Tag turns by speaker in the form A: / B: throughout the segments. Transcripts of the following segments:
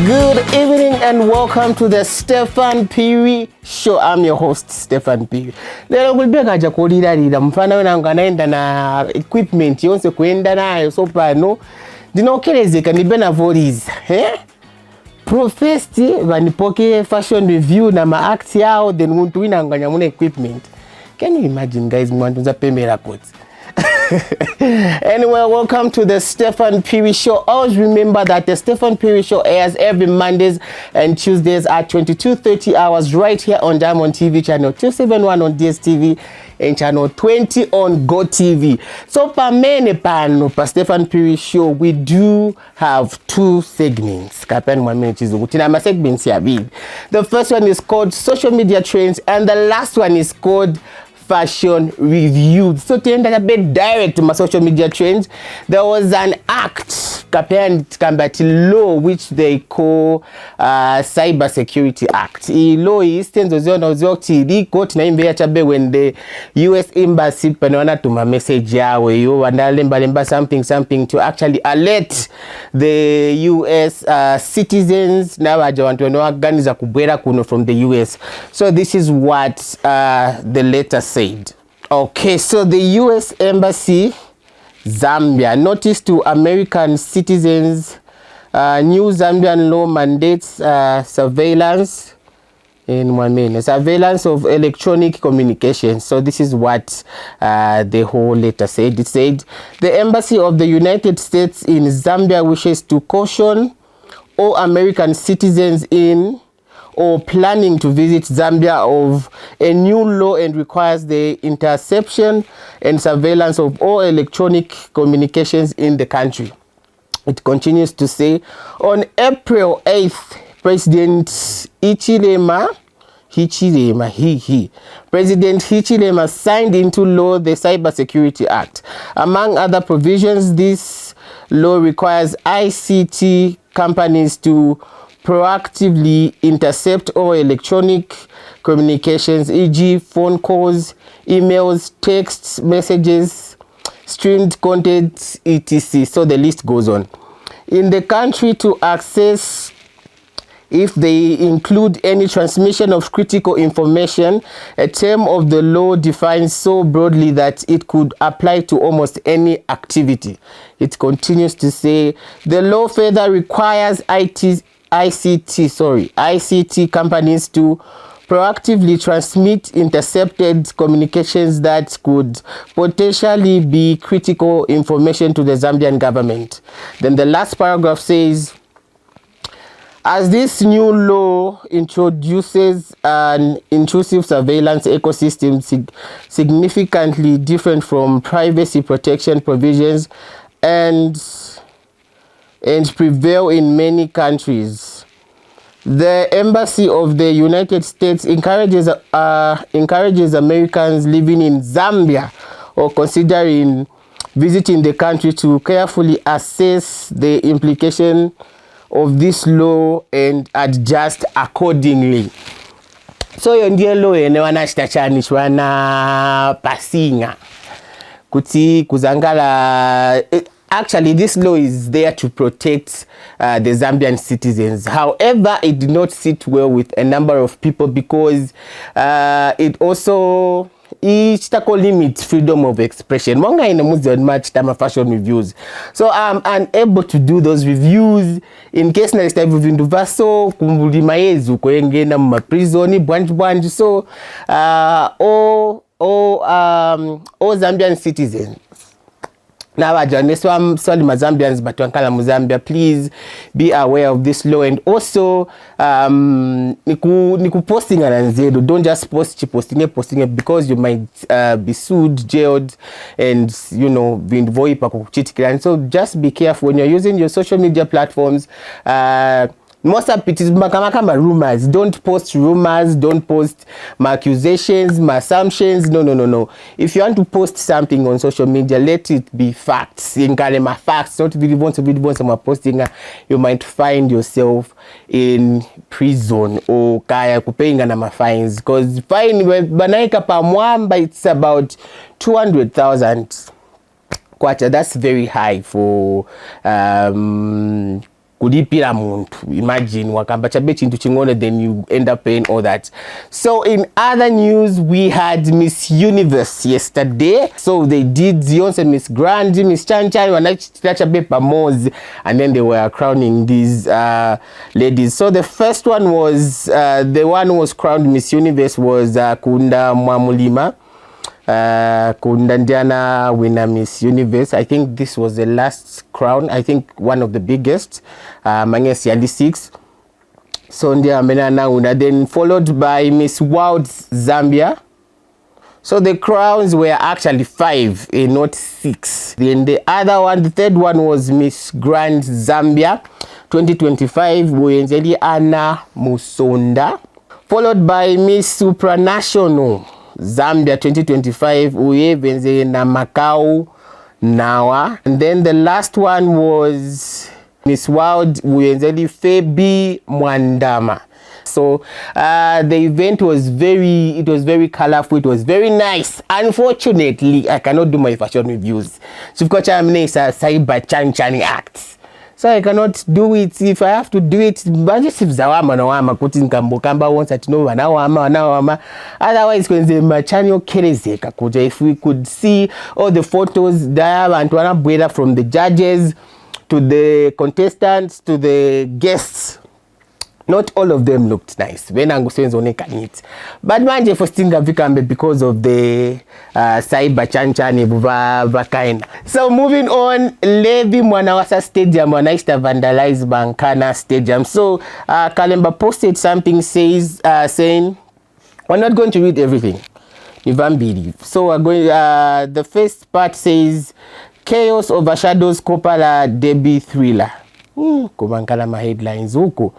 A: Good evening and welcome to the STEFFAN PHIRI Show. I'm your host, STEFFAN PHIRI. Lero kulibeka ja kulira mfana wena nganaenda na equipment yonse kuenda nayo so pano ndinokerezeka ndibe na volies profesti vanipoke fashion review na ma act yao then muntu wina nganya muna equipment. Can you imagine guys mwantunza pemera kote? Anyway, welcome to the STEFFAN PHIRI Show. Always remember that the STEFFAN PHIRI Show airs every Mondays and Tuesdays at 22:30 hours right here on Diamond TV channel 271 on DSTV and channel 20 on Go TV. So for many pano for STEFFAN PHIRI Show, we do have two segments. The first one is called Social Media Trends and the last one is called Fashion Review. So to end a bit direct to my social media trends, there was an act law which they call Cybersecurity Act. I law is when the US Embassy panona to my message yawe you and something to actually alert the US citizens now I want to know guns from the US. So this is what the letter said. Okay, so the US Embassy Zambia notice to American citizens new Zambian law mandates surveillance of electronic communications. So this is what the whole letter said. It said the Embassy of the United States in Zambia wishes to caution all American citizens in or planning to visit Zambia of a new law and requires the interception and surveillance of all electronic communications in the country. It continues to say, on April 8th, President President Hichilema signed into law the Cybersecurity Act. Among other provisions, this law requires ICT companies to proactively intercept all electronic communications, e.g. phone calls, emails, texts, messages, streamed content, etc. So the list goes on. In the country to access if they include any transmission of critical information, a term of the law defines so broadly that it could apply to almost any activity. It continues to say, the law further requires ICT companies to proactively transmit intercepted communications that could potentially be critical information to the Zambian government. Then the last paragraph says, as this new law introduces an intrusive surveillance ecosystem significantly different from privacy protection provisions and prevail in many countries, the Embassy of the United States encourages Americans living in Zambia or considering visiting the country to carefully assess the implication of this law and adjust accordingly. So yondiye law ene wanashitachanishwa na pasinga kuti kuzangala. Actually, this law is there to protect the Zambian citizens. However, it did not sit well with a number of people because it also limits freedom of expression. Mwanga ina muzi on match time fashion reviews. So I'm unable to do those reviews in case na style vindu vaso kumulima yezu kwenge na maprisoni bwanji. So all Zambian citizens. Now, Zambians, but Zambia, please be aware of this law. And also, niku posting ananzedo. Don't just posting it because you might be sued, jailed, and be involved in. So just be careful when you're using your social media platforms. Most of it is rumors. Don't post rumors. Don't post my accusations, my assumptions. No. If you want to post something on social media, let it be facts. Facts. Not really want to be posting. You might find yourself in prison or paying fines. Because fine banaika pa mwamba it's about 200,000 kwacha. That's very high for kulipira muntu. Imagine wakamba chabe chintu chingone, then you end up paying all that. So in other news, we had Miss Universe yesterday. So they did Zionse, Miss Grandi, Miss Chanchan, and then they were crowning these ladies. So the first one was the one who was crowned Miss Universe was Kunda Mwamulima. Kunda Ndiana winner Miss Universe. I think this was the last crown. I think one of the biggest. Mangesi Yali 6. So Ndia Menana Una. Then followed by Miss World Zambia. So the crowns were actually 5, not 6. Then the other one, the third one was Miss Grand Zambia 2025, Wenzeli Anna Musonda. Followed by Miss Supranational Zambia 2025, Uye na Macau Nawa. And then the last one was Miss World Wenzeli Levy Mwanawasa. So the event was very colorful, it was very nice. Unfortunately, I cannot do my fashion reviews. So because I'm a cyber chanchani act. So I cannot do it. If I have to do it, but just if zawama na wama kuti nkambo kamba wants to know wanawama. Otherwise, when the machanyo kerezeka kuja, if we could see all the photos there and wana from the judges to the contestants to the guests. Not all of them looked nice. But manje for stinga vikambe because of the cyber chanchani vakaina. So moving on, Levy Mwanawasa Stadium wanaista vandalized Nkana Stadium. So Kalemba posted something saying we're not going to read everything. So we're going. The first part says chaos overshadows Kopala Derby thriller. Kumankala ma headlines huko.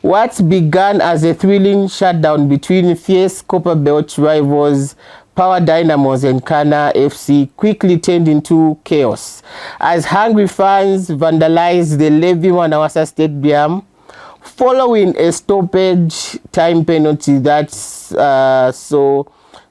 A: What began as a thrilling shutdown between fierce Copper Belt rivals Power Dynamos and Nkana FC quickly turned into chaos as hungry fans vandalized the Levy Mwanawasa Stadium following a stoppage time penalty that saw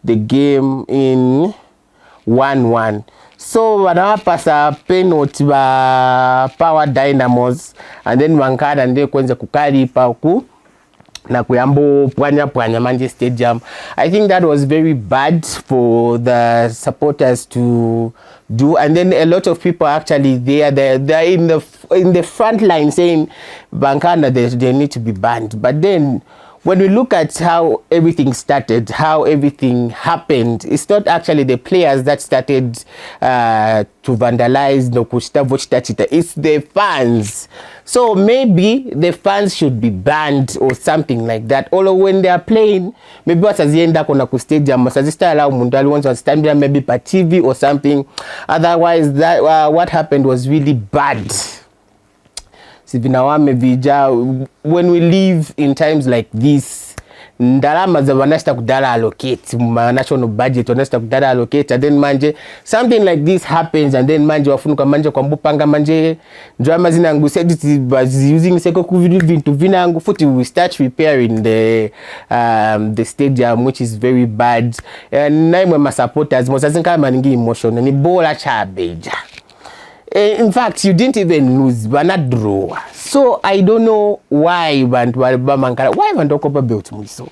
A: the game in 1-1. So wanawapasa penalty ba Power Dynamos and then Nkana ndio kwenza kukalipa huku na kuyambo pwanya manje stadium. I think that was very bad for the supporters to do, and then a lot of people actually they're in the front line saying Nkana they need to be banned. But then when we look at how everything started, how everything happened, it's not actually the players that started to vandalize, it's the fans. So maybe the fans should be banned or something like that. Although when they are playing, maybe watazienda kuna ku stadium, wasazista allow mundu wants to stand there maybe per TV or something. Otherwise, that what happened was really bad. When we live in times like this, ndalama za wanasta kudala allocate, national budget wanasta kudala allocate, and then manje something like this happens, and then manje wafunuka manje kwa mbupanga manje drama zinangu said using seko kuvintu vinangu futi we start repairing the stadium, which is very bad. Naimwe ma supporters mosazinka maningi emotion ni bola chabeja. In fact, you didn't even lose, but not draw. So I don't know why Copper Belt so.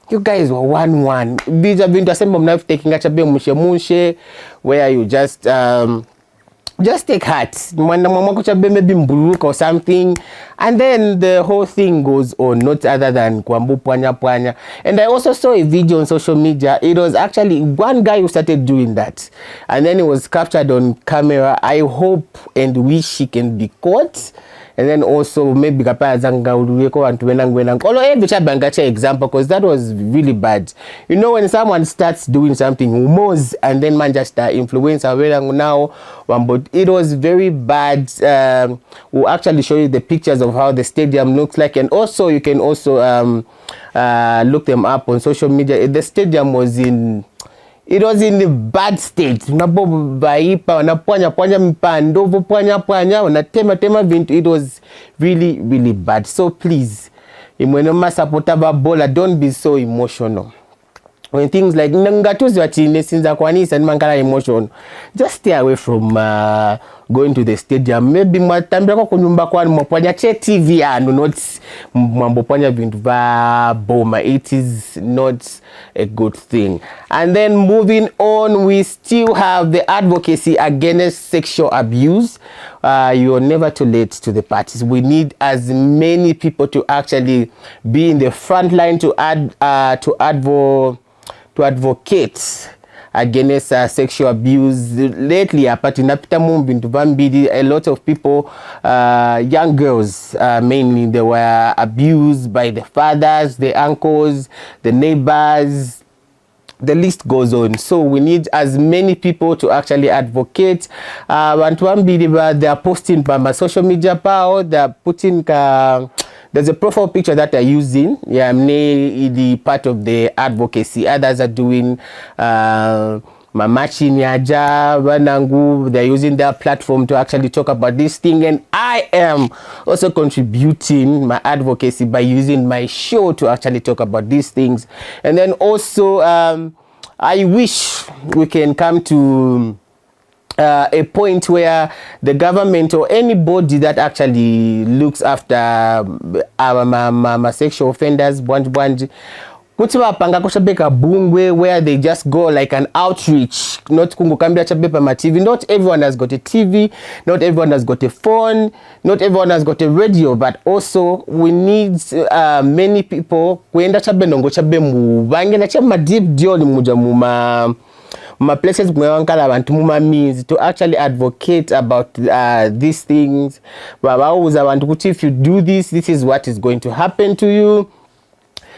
A: You guys were 1-1. These have been to assemble knife taking a chabe mushe where you just take heart. Maybe or something, and then the whole thing goes on, not other than Kwambu Pwanya. And I also saw a video on social media. It was actually one guy who started doing that, and then it was captured on camera. I hope and wish he can be caught. And then also maybe kapazanga urueko and wenang. Although every bangacha example, because that was really bad. You know, when someone starts doing something humors and then man just influencer now, but it was very bad. We'll actually show you the pictures of how the stadium looks like, and also you can also look them up on social media. The stadium was in a bad state. It was really, really bad. So please, don't be so emotional. when things like ngatuzi wachine sinza kwanisa and mankala emotion, just stay away from going to the stadium. Maybe mwatambia kwa kunyumba kwa mwapanya che TV and not mwambopanya vintu va boma. It is not a good thing. And then moving on, we still have the advocacy against sexual abuse. You are never too late to the parties. We need as many people to actually be in the front line to advocate against sexual abuse. Lately, a lot of people, young girls mainly, they were abused by the fathers, the uncles, the neighbors. The list goes on. So we need as many people to actually advocate. They are posting by my social media power. They are putting there's a profile picture that they're using. Yeah, the part of the advocacy. Others are doing Mamachi Nyaja, Wanangu. They're using their platform to actually talk about this thing. And I am also contributing my advocacy by using my show to actually talk about these things. And then also, I wish we can come to a point where the government or anybody that actually looks after sexual offenders, where they just go like an outreach, not TV. Not everyone has got a TV, not everyone has got a phone, not everyone has got a radio, but also we need many people places means to actually advocate about these things. If you do this, this is what is going to happen to you.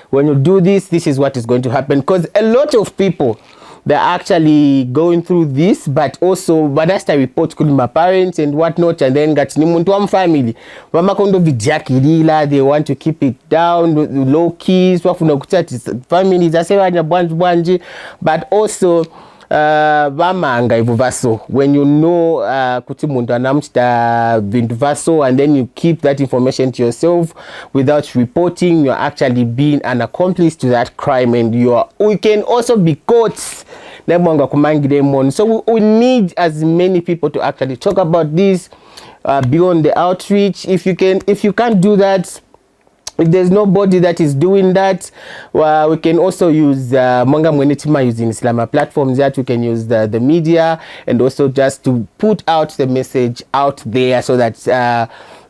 A: When you do this, this is what is going to happen. Because a lot of people, they're actually going through this, but also that's the report to my parents and whatnot, and then got family. They want to keep it down, low keys, families, but also vamanga hivyo vaso, when you know kuti muntu anamuchita vintu vaso and then you keep that information to yourself without reporting, you're actually being an accomplice to that crime, and we can also be caught. So we need as many people to actually talk about this beyond the outreach. If you can't do that, if there's nobody that is doing that, we can also use Mwanga Mwenetima using Islama platforms that we can use the media, and also just to put out the message out there so that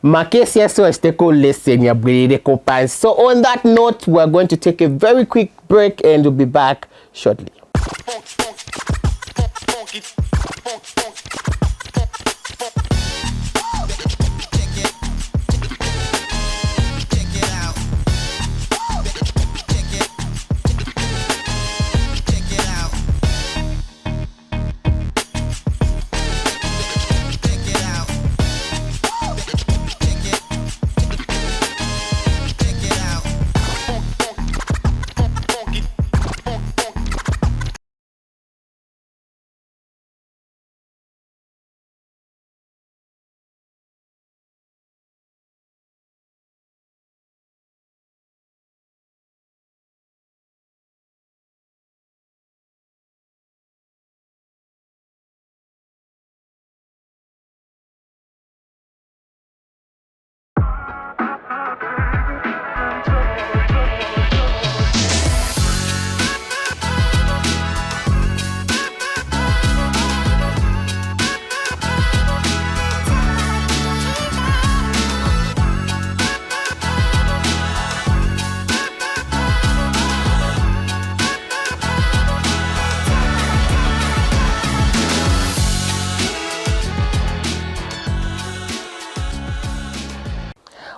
A: Makesia so esteko lesson ya brede. So on that note, we're going to take a very quick break and we'll be back shortly.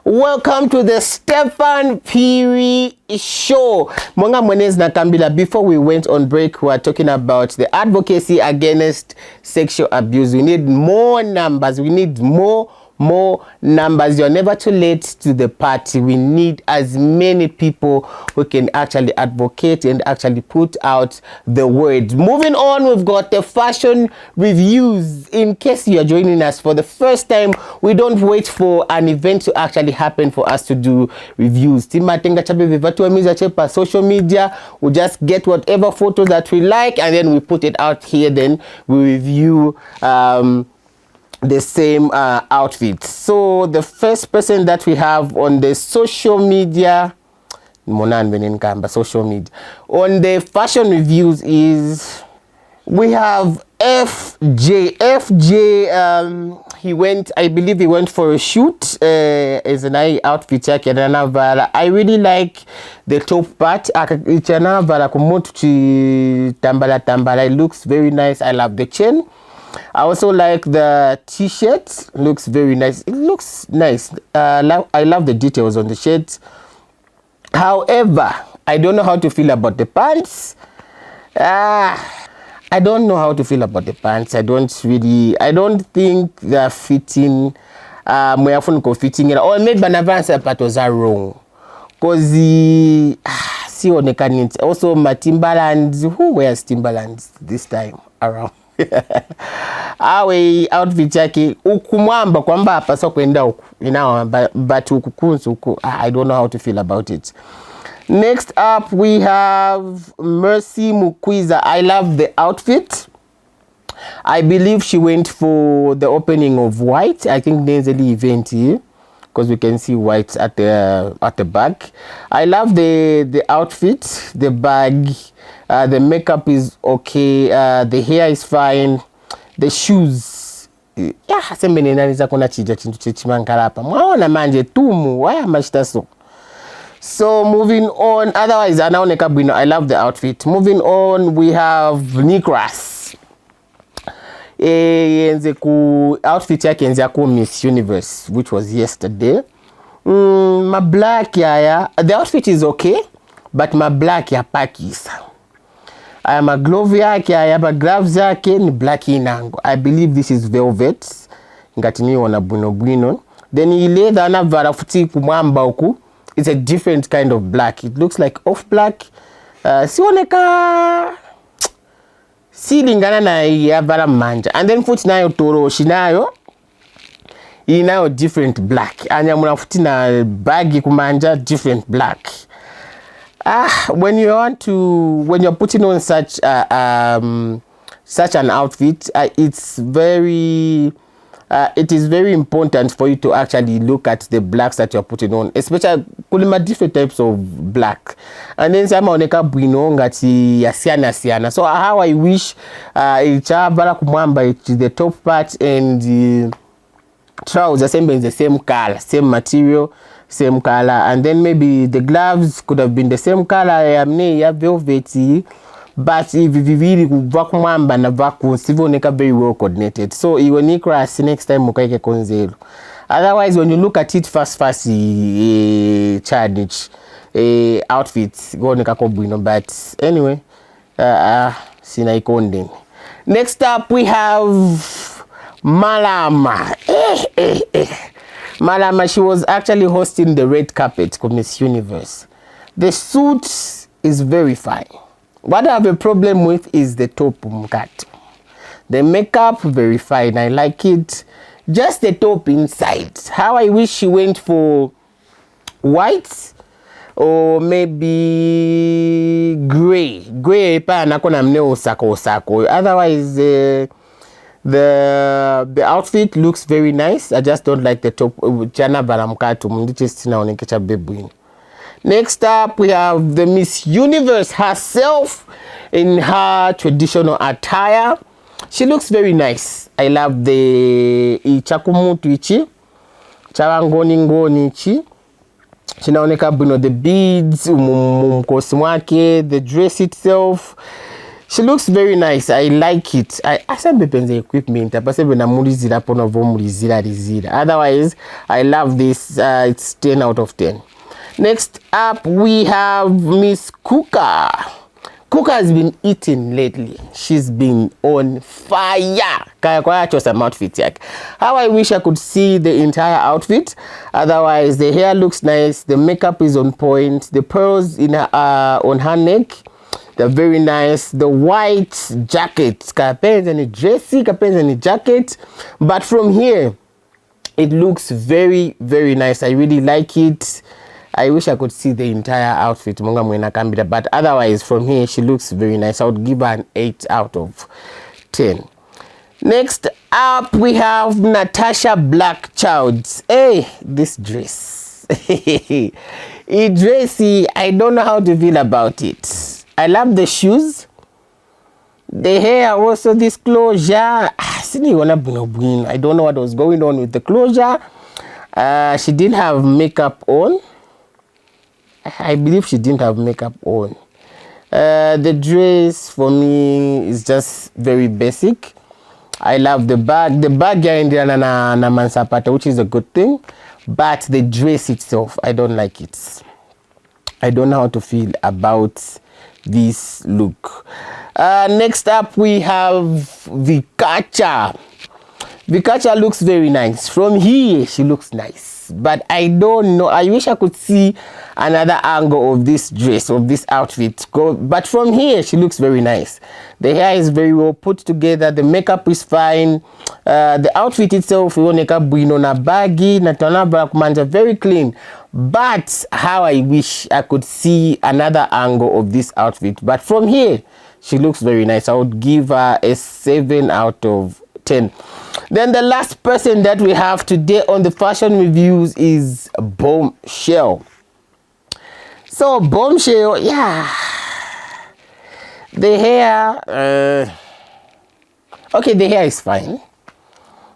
A: Welcome to the STEFFAN PHIRI Show. Mwanga Mwenez na Kambila. Before we went on break, we were talking about the advocacy against sexual abuse. We need more numbers. We need more more numbers. You're never too late to the party. We need as many people who can actually advocate and actually put out the word. Moving on, we've got the fashion reviews. In case you're joining us for the first time, we don't wait for an event to actually happen for us to do reviews. Social media, we just get whatever photos that we like and then we put it out here, then we review the same outfits. So the first person that we have on the social media, on the fashion reviews is, we have FJ. He went, I believe he went for a shoot as an outfit. I really like the top part. It looks very nice. I love the chain. I also like the t-shirt. Looks very nice. It looks nice. I love the details on the shirt. However, I don't know how to feel about the pants. I don't know how to feel about the pants. I don't think they're fitting. Fitting it. Or maybe Banavans patterns are wrong. Because also my Timberlands. Who wears Timberlands this time around? Awe outfit yake ukumwamba kwamba apaswa kwenda huku, but ukukunzu huku, I don't know how to feel about it. Next up we have Mercy Mukwiza. I love the outfit. I believe she went for the opening of White. I think there's an event here because we can see White at the back. I love the outfit, the bag. The makeup is okay. The hair is fine. The shoes. So moving on. Otherwise, I love the outfit. Moving on, we have Nicholas. Outfit yake Miss Universe, which was yesterday. My black the outfit is okay, but my black pakisa. I am a glove yake, I have a gloves yake ni black inango. I believe this is velvet. Ngatini wana buino. Then ile dana varafuti kumamba huku. It's a different kind of black. It looks like off black. Sioneka silingana na ya vara manja. And then futi nayo toro shinayo. Inayo different black. Anya muna na bagi kumanja different black. When you're putting on such an outfit, it is very important for you to actually look at the blacks that you're putting on, especially different types of black. And then some oneka bwino ngati yasiana. So how I wish the top part and the trousers the same color, same material, same color, and then maybe the gloves could have been the same color, velvety, but if you really vakumamba na vacuum, sivoneka very well coordinated. So iwonikras next time mukaike konzero. Otherwise, when you look at it fast challenge outfits go nekakobwino, but anyway, sina ikondeni. Next up we have Malama. Malama, she was actually hosting the red carpet for Miss Universe. The suit is very fine. What I have a problem with is the top mkato. The makeup, very fine. I like it. Just the top inside. How I wish she went for white or maybe gray. Gray pa nakona mne osako. Otherwise, the outfit looks very nice. I just don't like the top. Next up, we have the Miss Universe herself in her traditional attire. She looks very nice. I love the ichakumutu ichi, charangoni ichi. Chinaoneka buno the beads, mkosi mwake, the dress itself. She looks very nice. I like it. I said the equipment. Otherwise, I love this. It's 10 out of 10. Next up, we have Miss Kuka. Cook has been eating lately. She's been on fire. Kaya some outfit yak. How I wish I could see the entire outfit. Otherwise, the hair looks nice. The makeup is on point. The pearls in her, on her neck, they're very nice. The white jacket, kapenzi and dressy, kapenzi and jacket. But from here, it looks very, very nice. I really like it. I wish I could see the entire outfit, but otherwise from here she looks very nice. I would give her an 8 out of 10. Next up we have Natasha Blackchild. Hey, this dress. It's dressy. I don't know how to feel about it. I love the shoes. The hair also, this closure. I don't know what was going on with the closure. She didn't have makeup on. I believe she didn't have makeup on. The dress for me is just very basic. I love the bag. The bag in there na mansapata, which is a good thing. But the dress itself, I don't like it. I don't know how to feel about this look. Next up we have Vikacha. Vikacha looks very nice. From here, she looks nice. But I don't know. I wish I could see another angle of this dress, of this outfit. But from here, she looks very nice. The hair is very well put together. The makeup is fine. The outfit itself, baggy, very clean. But how I wish I could see another angle of this outfit. But from here, she looks very nice. I would give her a 7 out of 10. Then the last person that we have today on the fashion reviews is Bombshell. So Bombshell, yeah, the hair, okay, the hair is fine.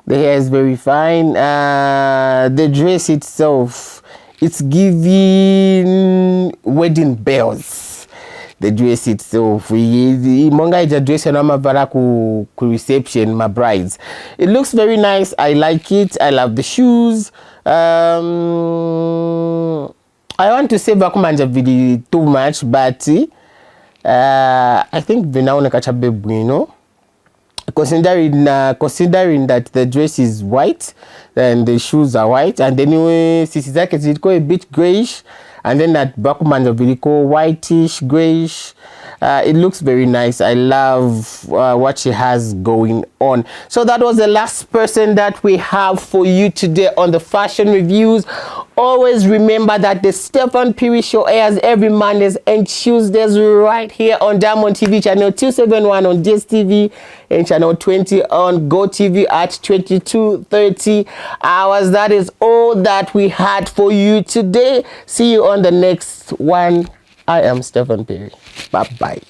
A: The hair is very fine. The dress itself, it's giving wedding bells. The dress itself, monga is a dress and I'm ku reception, my brides. It looks very nice. I like it. I love the shoes. I want to say bakumanja video too much, but I think vinaona kachabe bueno. Considering that the dress is white and the shoes are white, and anyway, sisi zake ziko a bit grayish. And then that backman of Viliko, whitish, grayish. It looks very nice. I love what she has going on. So that was the last person that we have for you today on the fashion reviews. Always remember that the STEFFAN PHIRI Show airs every Mondays and Tuesdays right here on Diamond TV channel 271 on DSTV and channel 20 on GoTV at 22:30 hours. That is all that we had for you today. See you on the next one. I am STEFFAN PHIRI. Bye-bye.